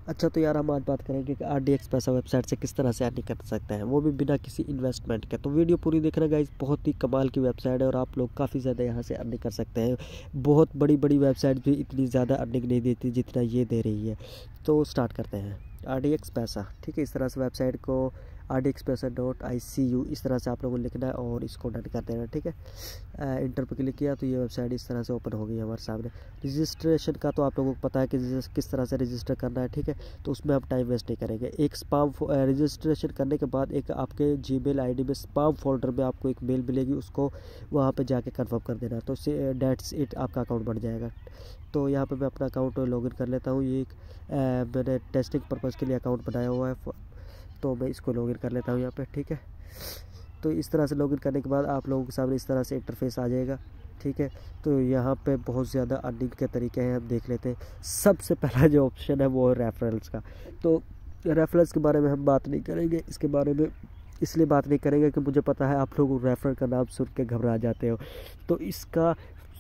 अच्छा तो यार हम आज बात करेंगे कि RDX पैसा वेबसाइट से किस तरह से अर्निंग कर सकते हैं, वो भी बिना किसी इन्वेस्टमेंट के। तो वीडियो पूरी देखना गाइस, बहुत ही कमाल की वेबसाइट है और आप लोग काफ़ी ज़्यादा यहाँ से अर्निंग कर सकते हैं। बहुत बड़ी बड़ी वेबसाइट भी इतनी ज़्यादा अर्निंग नहीं देती जितना ये दे रही है। तो स्टार्ट करते हैं। RDX पैसा, ठीक है, इस तरह से वेबसाइट को rdxpaisa.icu इस तरह से आप लोगों को लिखना है और इसको डन कर देना, ठीक है। इंटर पर क्लिक किया तो ये वेबसाइट इस तरह से ओपन हो गई हमारे सामने। रजिस्ट्रेशन का तो आप लोगों को पता है कि किस तरह से रजिस्टर करना है, ठीक है। तो उसमें हम टाइम वेस्ट नहीं करेंगे। एक स्पाम रजिस्ट्रेशन करने के बाद एक आपके जीमेल आईडी में स्पाम फोल्डर में आपको एक मेल मिलेगी, उसको वहाँ पे जाके कंफर्म कर देना। तो उससे डेट्स इट आपका अकाउंट बन जाएगा। तो यहाँ पे मैं अपना अकाउंट लॉगिन कर लेता हूँ। ये एक मैंने टेस्टिंग पर्पज़ के लिए अकाउंट बनाया हुआ है, तो मैं इसको लॉगिन कर लेता हूँ यहाँ पे, ठीक है। तो इस तरह से लॉगिन करने के बाद आप लोगों के सामने इस तरह से इंटरफेस आ जाएगा, ठीक है। तो यहाँ पे बहुत ज़्यादा अर्निंग के तरीके हैं, हम देख लेते हैं। सबसे पहला जो ऑप्शन है वो है रेफरल्स का। तो रेफरल्स के बारे में हम बात नहीं करेंगे, इसके बारे में इसलिए बात नहीं करेंगे कि मुझे पता है आप लोग रेफरल का नाम सुन के घबरा जाते हो। तो इसका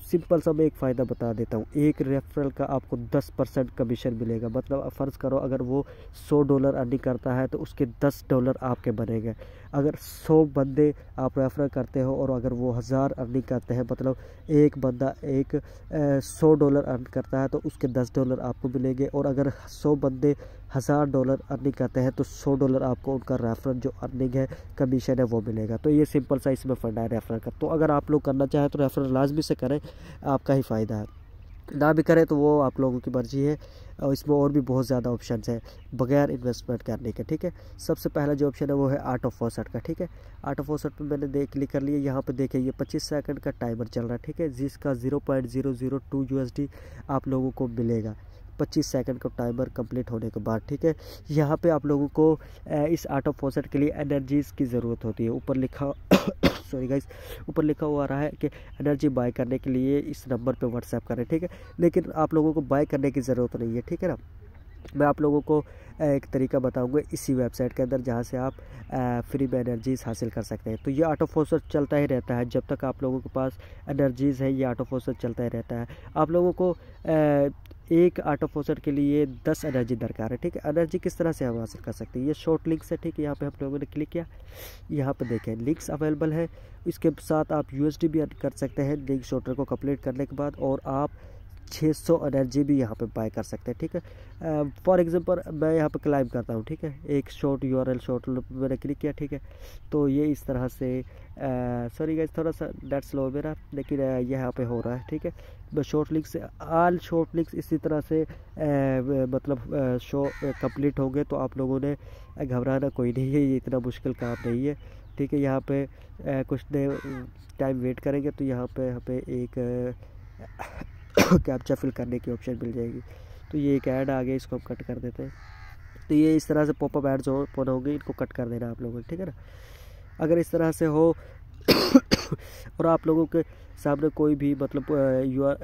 सिंपल सा मैं एक फ़ायदा बता देता हूँ। एक रेफरल का आपको 10% कमीशन मिलेगा। मतलब फ़र्ज़ करो अगर वो $100 अर्निंग करता है तो उसके $10 आपके बनेंगे। अगर 100 बंदे आप रेफर करते हो और अगर वो 1000 अर्निंग करते हैं, मतलब एक बंदा एक $100 अर्न करता है तो उसके $10 आपको मिलेंगे। और अगर 100 बंदे $1000 अर्निंग करते हैं तो $100 आपको उनका रेफरल जो अर्निंग है, कमीशन है, वो मिलेगा। तो ये सिंपल सा इसमें फंडा है रेफरल का। तो अगर आप लोग करना चाहें तो रेफरल लाजमी से करें, आपका ही फ़ायदा है। ना भी करें तो वो आप लोगों की मर्ज़ी है। और इसमें और भी बहुत ज़्यादा ऑप्शंस हैं बगैर इन्वेस्टमेंट करने के, ठीक है। सबसे पहला जो ऑप्शन है वो है आर्ट ऑफ फॉसेट का, ठीक है। आर्ट ऑफ फॉसेट पे मैंने क्लिक कर लिया। यहाँ पे देखिए ये 25 सेकंड का टाइमर चल रहा है, ठीक है, जिसका 0.002 USD आप लोगों को मिलेगा 25 सेकंड का टाइमर कंप्लीट होने के बाद, ठीक है। यहाँ पे आप लोगों को इस आर्ट ऑफ फॉसेट के लिए एनर्जीज़ की ज़रूरत होती है। ऊपर लिखा सॉरी गाइस, ऊपर लिखा हुआ आ रहा है कि एनर्जी बाय करने के लिए इस नंबर पे व्हाट्सएप करें, ठीक है। लेकिन आप लोगों को बाय करने की ज़रूरत नहीं है, ठीक है ना। मैं आप लोगों को एक तरीका बताऊंगा इसी वेबसाइट के अंदर जहां से आप फ्री में एनर्जीज़ हासिल कर सकते हैं। तो ये ऑटो फॉसेट चलता ही रहता है, जब तक आप लोगों के पास एनर्जीज़ है ये ऑटो फॉसेट चलता ही रहता है। आप लोगों को एक ऑटो फॉसेट के लिए 10 एनर्जी दरकार है, ठीक है। एनर्जी किस तरह से हम हासिल कर सकते हैं, ये शॉर्ट लिंक्स है, ठीक है। यहाँ पे हम लोगों ने क्लिक किया, यहाँ पे देखें लिंक्स अवेलेबल है। इसके साथ आप USD भी अर्न कर सकते हैं लिंक शॉर्टर को कंप्लीट करने के बाद, और आप 600 एनर्जी भी यहाँ पे बाय कर सकते हैं, ठीक है। फॉर एग्जांपल मैं यहाँ पे क्लाइम करता हूँ, ठीक है। एक शॉर्ट URL शॉर्ट मैंने क्लिक किया, ठीक है। तो ये इस तरह से सॉरी गाइस थोड़ा सा नेट स्लो मेरा, लेकिन यहाँ पे हो रहा है, ठीक है। मैं शॉर्ट लिंक से ऑल शॉर्ट लिंक्स इसी तरह से मतलब शो कंप्लीट होंगे। तो आप लोगों ने घबराना कोई नहीं है, ये इतना मुश्किल काम नहीं है, ठीक है। यहाँ पे कुछ देर टाइम वेट करेंगे तो यहाँ पे हमें एक कैप्चा फिल करने की ऑप्शन मिल जाएगी। तो ये एक ऐड आ गया, इसको हम कट कर देते हैं। तो ये इस तरह से पॉपअप एड्स ओपन होंगे, इनको कट कर देना आप लोगों को, ठीक है ना। अगर इस तरह से हो और आप लोगों के सामने कोई भी मतलब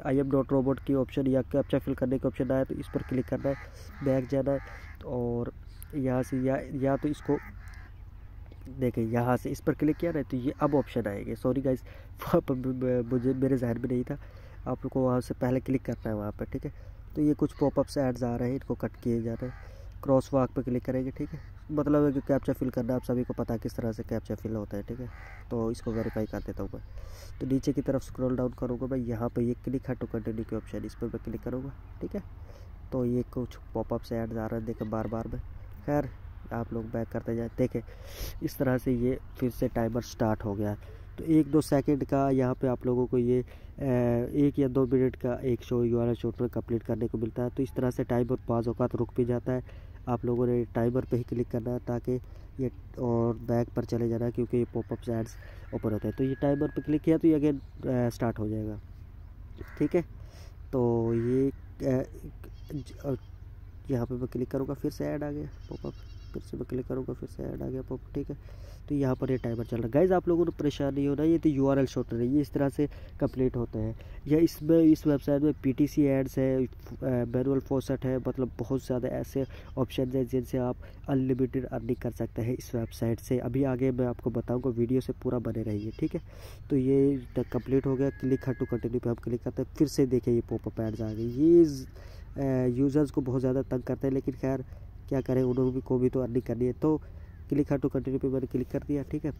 IM.robot की ऑप्शन या कैप्चा फिल करने की ऑप्शन आए तो इस पर क्लिक करना है, बैक जाना है और यहाँ से या तो इसको देखिए यहाँ से इस पर क्लिक किया ना तो ये अब ऑप्शन आएंगे। सॉरी गाइस मुझे मेरे जहन में नहीं था, आप लोग को वहाँ से पहले क्लिक करना है वहाँ पर, ठीक है। तो ये कुछ पॉपअप्स एड्स आ रहे हैं, इनको कट किए जा रहे हैं। क्रॉस वॉक पे क्लिक करेंगे, ठीक है। मतलब है कि कैप्चा फिल करना, आप सभी को पता है किस तरह से कैप्चा फिल होता है, ठीक है। तो इसको वेरीफाई कर देता हूँ मैं। तो नीचे की तरफ स्क्रॉल डाउन करूँगा मैं, यहाँ पे ये क्लिक है टू कंटिन्यू के ऑप्शन, इस पर मैं क्लिक करूँगा, ठीक है। तो ये कुछ पॉपअप्स एड्स आ रहे हैं देखें बार बार में। खैर आप लोग बैक करते जाए, देखें इस तरह से ये फिर से टाइमर स्टार्ट हो गया। तो 1-2 सेकंड का यहाँ पे आप लोगों को ये 1 या 2 मिनट का एक शो URL शॉर्ट में कंप्लीट करने को मिलता है। तो इस तरह से टाइमर बाज़ औक़ात रुक भी जाता है। आप लोगों ने टाइमर पे ही क्लिक करना है ताकि ये और बैक पर चले जाना है, क्योंकि ये पॉपअप एड्स ओपन होते हैं। तो ये टाइमर पे क्लिक किया तो ये अगेन स्टार्ट हो जाएगा, ठीक है। तो ये यहाँ पे मैं क्लिक करूँगा, फिर से ऐड आ गया पॉपअप, फिर से मैं क्लिक करूँगा, फिर से ऐड आ गया पॉपअप, ठीक है। तो यहाँ पर ये टाइमर चल रहा है। गाइज़ आप लोगों को परेशान नहीं होना, ये तो URL शॉर्टर है, ये इस तरह से कंप्लीट होते हैं। या इसमें इस वेबसाइट में PTC एड्स है, मैनुअल फॉसेट है, मतलब बहुत ज़्यादा ऐसे ऑप्शन हैं जिनसे आप अनलिमिटेड अर्निंग कर सकते हैं इस वेबसाइट से। अभी आगे मैं आपको बताऊँगा, वीडियो से पूरा बने रहिए, ठीक है। तो ये कंप्लीट हो गया, क्लिक टू कंटिन्यू पे हम क्लिक करते हैं, फिर से देखिए ये पॉपअप एड्स आ गई। ये यूज़र्स को बहुत ज़्यादा तंग करते हैं, लेकिन खैर क्या करें, उन्होंने को भी तो अर्निंग करनी है। तो क्लिक टू कंटिन्यू पे मैंने क्लिक कर दिया, ठीक है।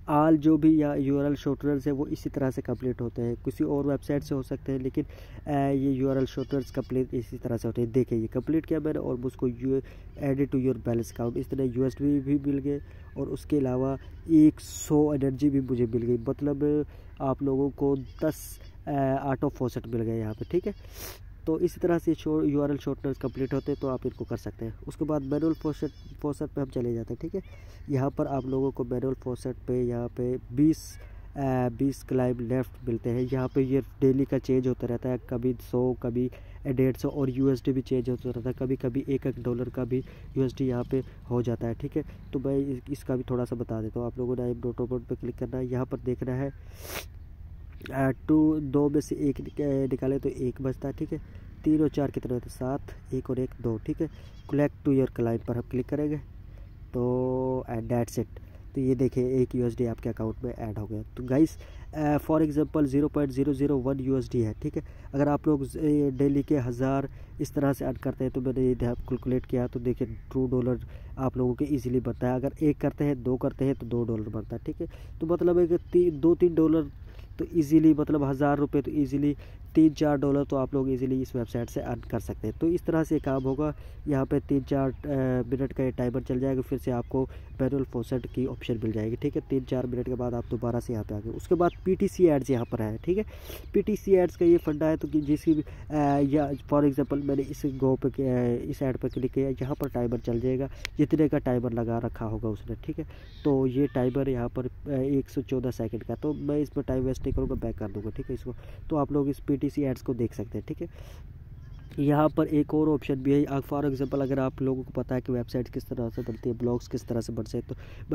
आल जो भी या यूआरएल शॉर्टनर्स है वो इसी तरह से कंप्लीट होते हैं, किसी और वेबसाइट से हो सकते हैं, लेकिन ये यूआरएल शॉर्टनर्स कंप्लीट इसी तरह से होते हैं। देखिए ये कंप्लीट किया मैंने और मुझको add it to your balance account इस तरह यूएसडी भी मिल गए, और उसके अलावा 100 एनर्जी भी मुझे मिल गई, मतलब आप लोगों को 10 ऑटो फॉसेट मिल गए यहाँ पे, ठीक है। तो इसी तरह से यूआरएल शॉर्टनर्स कंप्लीट होते हैं, तो आप इनको कर सकते हैं। उसके बाद मैनुअल फॉसेट पे हम चले जाते हैं, ठीक है। यहाँ पर आप लोगों को मैनुअल फॉसेट पे यहाँ पे 20 क्लाइम लेफ्ट मिलते हैं। यहाँ पे ये डेली का चेंज होता रहता है, कभी 100 कभी 150 और यूएसडी भी चेंज होता रहता है, कभी कभी $1 का भी यूएसडी यहाँ पे हो जाता है, ठीक है। तो मैं इसका भी थोड़ा सा बता देता हूँ। आप लोगों ने आई एम नॉट रोबोट पे क्लिक करना है, यहाँ पर देखना है 2 में से 1 निकाले तो 1 बचता है, ठीक है। 3 और 4 कितने होते हैं, 7, 1 और 1 2, ठीक है। कलेक्ट टू योर क्लाइंट पर हम क्लिक करेंगे, तो एंड दैट्स इट। तो ये देखिए 1 यूएसडी आपके अकाउंट में ऐड हो गया। तो गाइस फॉर एग्जांपल 0.001 यूएसडी है, ठीक है। अगर आप लोग डेली के 1000 इस तरह से अर्न करते हैं, तो मैंने ये कैलकुलेट किया, तो देखिए $2 आप लोगों के इजीली बनता है। अगर 1 करते हैं, 2 करते हैं, तो $2 बनता है, ठीक है। तो मतलब है कि $2-3 तो इजीली, मतलब $1000 तो इजीली $3-4 तो आप लोग इजीली इस वेबसाइट से अर्न कर सकते हैं। तो इस तरह से काम होगा। यहाँ पे 3-4 मिनट का ये टाइमर चल जाएगा, फिर से आपको मैनुअल फॉसेट की ऑप्शन मिल जाएगी, ठीक है। 3-4 मिनट के बाद आप दोबारा से यहाँ पे आ गए। उसके बाद पीटीसी एड्स यहाँ पर है, ठीक है। पीटीसी एड्स का ये फंडा है, तो कि जिसकी भी या फॉर एग्जांपल मैंने इस इस ऐड पर क्लिक किया, यहाँ पर टाइमर चल जाएगा, जितने का टाइमर लगा रखा होगा उसने, ठीक है। तो ये टाइमर यहाँ पर 114 सेकंड का, तो मैं इसमें टाइम वेस्ट नहीं करूँगा, बैक कर दूँगा, ठीक है इसको। तो आप लोग इस पीटीसी एड्स को देख सकते हैं, ठीक है। यहाँ पर एक और ऑप्शन भी है, फॉर एग्जांपल अगर आप लोगों को पता है कि वेबसाइट किस तरह से बनती है, ब्लॉग्स किस तरह से बन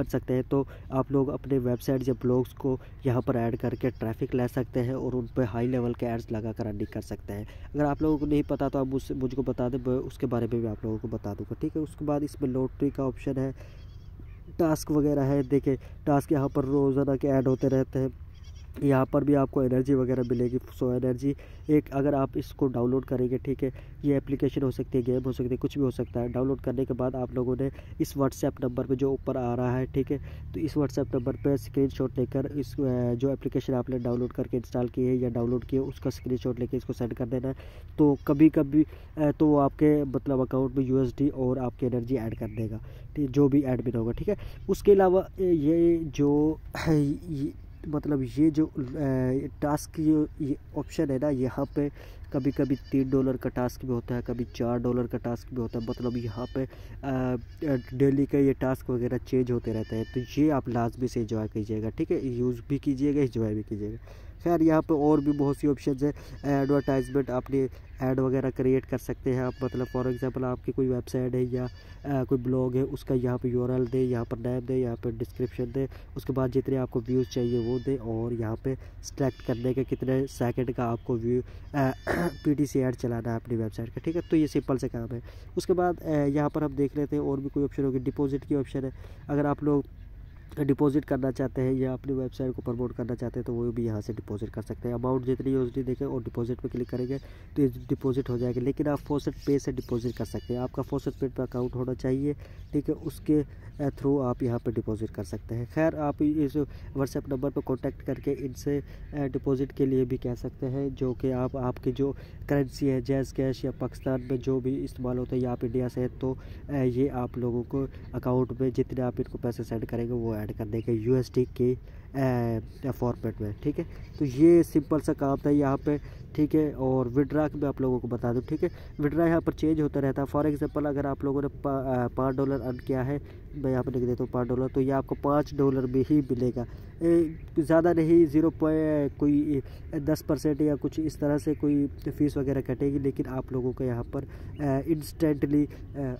सकते हैं, तो आप लोग अपने वेबसाइट या ब्लॉग्स को यहाँ पर ऐड करके ट्रैफिक ले सकते हैं और उन पर हाई लेवल के एड्स लगा कर अर्निंग कर सकते हैं। अगर आप लोगों को नहीं पता तो आप मुझको बता दें, उसके बारे में भी आप लोगों को बता दूँगा, ठीक है। उसके बाद इसमें लॉटरी का ऑप्शन है, टास्क वगैरह है। देखिए टास्क यहाँ पर रोज़ाना के ऐड होते रहते हैं। यहाँ पर भी आपको एनर्जी वगैरह मिलेगी, 100 एनर्जी एक, अगर आप इसको डाउनलोड करेंगे, ठीक है। ये एप्लीकेशन हो सकती है, गेम हो सकती है, कुछ भी हो सकता है। डाउनलोड करने के बाद आप लोगों ने इस व्हाट्सएप नंबर पे जो ऊपर आ रहा है, ठीक है, तो इस व्हाट्सएप नंबर पे स्क्रीनशॉट लेकर इस जो एप्लीकेशन आपने डाउनलोड करके इंस्टॉल की है या डाउनलोड की है, उसका स्क्रीनशॉट लेकर इसको सेंड कर देना है। तो कभी कभी तो वो आपके मतलब अकाउंट में यूएसडी और आपकी एनर्जी ऐड कर देगा, ठीक, जो भी एडमिन होगा, ठीक है। उसके अलावा ये जो मतलब ये जो टास्क ये ऑप्शन है ना, यहाँ पे कभी कभी $3 का टास्क भी होता है, कभी $4 का टास्क भी होता है। मतलब यहाँ पे डेली का ये टास्क वगैरह चेंज होते रहते हैं। तो ये आप लाजमी से एंजॉय कीजिएगा, ठीक है, यूज़ भी कीजिएगा, एंजॉय भी कीजिएगा। खैर यहाँ पे और भी बहुत सी ऑप्शन है। एडवर्टाइजमेंट अपने ऐड वगैरह क्रिएट कर सकते हैं आप, मतलब फॉर एग्जांपल आपकी कोई वेबसाइट है या कोई ब्लॉग है, उसका यहाँ पे यूआरएल दे, यहाँ पर नेम दे, यहाँ पर डिस्क्रिप्शन दे, उसके बाद जितने आपको व्यूज़ चाहिए वो दे, और यहाँ पे सेलेक्ट करने के कितने सेकंड का आपको व्यू पीटीसी ऐड चलाना है अपनी वेबसाइट का, ठीक है। तो ये सिंपल से काम है। उसके बाद यहाँ पर हम देख लेते हैं और भी कोई ऑप्शन होगी। डिपॉजिट की ऑप्शन है, अगर आप लोग डिपॉजिट करना चाहते हैं या अपनी वेबसाइट को प्रमोट करना चाहते हैं, तो वो भी यहाँ से डिपॉजिट कर सकते हैं। अमाउंट जितनी यूएसडी देखें और डिपॉजिट पे क्लिक करेंगे तो ये डिपॉजिट हो जाएगा। लेकिन आप फॉसेट पे से डिपॉजिट कर सकते हैं, आपका फॉसेट पे पर अकाउंट होना चाहिए, ठीक है, उसके थ्रू आप यहाँ पे डिपॉजिट कर सकते हैं। खैर आप इस व्हाट्सएप नंबर पर कॉन्टैक्ट करके इनसे डिपॉजिट के लिए भी कह सकते हैं, जो कि आप आपकी जो करेंसी है जैज़ कैश या पाकिस्तान में जो भी इस्तेमाल होता है या आप इंडिया से है, तो ये आप लोगों को अकाउंट में जितने आप इनको पैसे सेंड करेंगे वो ऐड कर देंगे यूएसडी के फॉर्मेट में, ठीक है। तो ये सिंपल सा काम था यहाँ पे, ठीक है। और विड्रा मैं आप लोगों को बता दूं, ठीक है, विड्रा यहाँ पर चेंज होता रहता है। फॉर एग्जांपल अगर आप लोगों ने $5 अर्न किया है, मैं यहाँ पर लिख देता हूँ $5, तो ये आपको $5 में ही मिलेगा, ज़्यादा नहीं, 10% या कुछ इस तरह से कोई फ़ीस वगैरह कटेगी। लेकिन आप लोगों को यहाँ पर इंस्टेंटली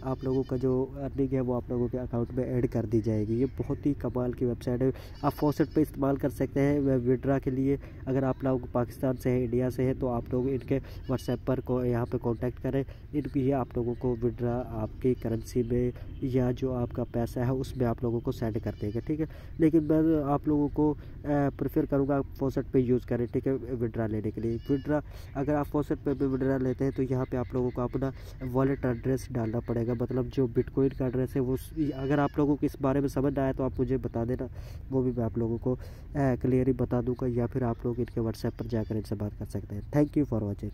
आप लोगों का जो अर्निंग है वो आप लोगों के अकाउंट में ऐड कर दी जाएगी। ये बहुत ही कमाल की वेबसाइट है, आप फॉसेट पे इस्तेमाल कर सकते हैं विड्रा के लिए। अगर आप लोग पाकिस्तान से है, इंडिया से है, तो आप लोग इनके व्हाट्सएप पर यहाँ पे कांटेक्ट करें। ये आप लोगों को विड्रा आपकी करेंसी में या जो आपका पैसा है उसमें आप लोगों को सेंड कर देंगे, ठीक है। लेकिन मैं आप लोगों को प्रेफर करूँगा फॉसेट पे यूज़ करें, ठीक है, विड्रा लेने के लिए। विड्रा अगर आप फॉसेट पे विड्रा लेते हैं तो यहाँ पे आप लोगों को अपना वॉलेट एड्रेस डालना पड़ेगा, मतलब जो बिटकॉइन का एड्रेस है वो। अगर आप लोगों को इस बारे में समझ आया तो आप मुझे बता देना, वो भी मैं आप लोगों को क्लियरली बता दूंगा, या फिर आप लोग इनके व्हाट्सएप पर जाकर इनसे बात कर सकते हैं। Thank you for watching.